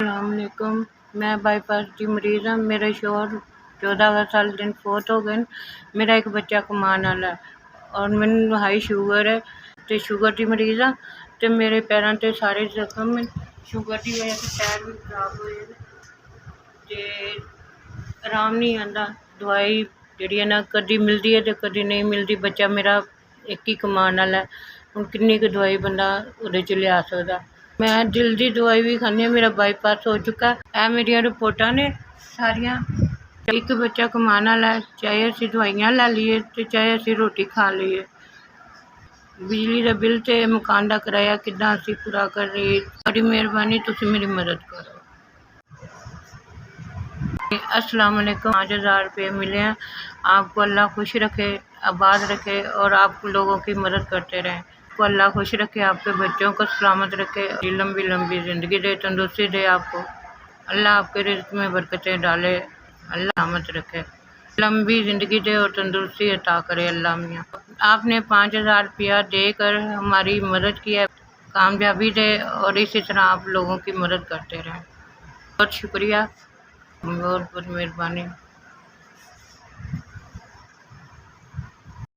अस्सलाम वालेकुम। मैं बाईपास की मरीज़ हाँ। मेरे शौहर 14 साल दिन फोत हो गए। मेरा एक बच्चा कमान वाला है और मैनू हाई शुगर है तो शुगर की मरीज़ हाँ। तो मेरे पैरों से सारे जख्म शुगर की वजह से पैर भी खराब हुए तो आराम नहीं आता। दवाई जी ना कभी मिलती है तो कभी नहीं मिलती। बच्चा मेरा एक ही कमान वाला है, हुण किन्नी क दवाई बंदा उहदे च लिया सकदा। मैं दिल की दवाई भी खानी, मेरा बाईपास हो चुका है। मेरिया रिपोर्टां ने सारिया। एक बच्चा कमान वाला है, चाहे असीं दवाइयां लै लीए ते चाहे असीं रोटी खा लीए। बिजली का बिल ते मकान का किराया किद्दां असीं पूरा करिए? बड़ी मेहरबानी, तुसीं मेरी मदद करो। अस्सलाम वालेकुम। 5000 रुपये मिले हैं। आपको अल्लाह खुश रखे, आबाद रखे और आप लोगों की मदद करते रहें। आपको अल्लाह खुश रखे, आपके बच्चों को सलामत रखे, लंबी लंबी ज़िंदगी दे, तंदुरुस्ती दे। आपको अल्लाह आपके रिज़्क़ में बरकतें डाले, अल्लाह सलामत रखे, लंबी ज़िंदगी दे और तंदुरुस्ती अता करे अल्लाह मियाँ। आपने 5000 रुपया देकर हमारी मदद की है, कामयाबी दे और इसी तरह आप लोगों की मदद करते रहें। बहुत शुक्रिया, बहुत बहुत मेहरबानी।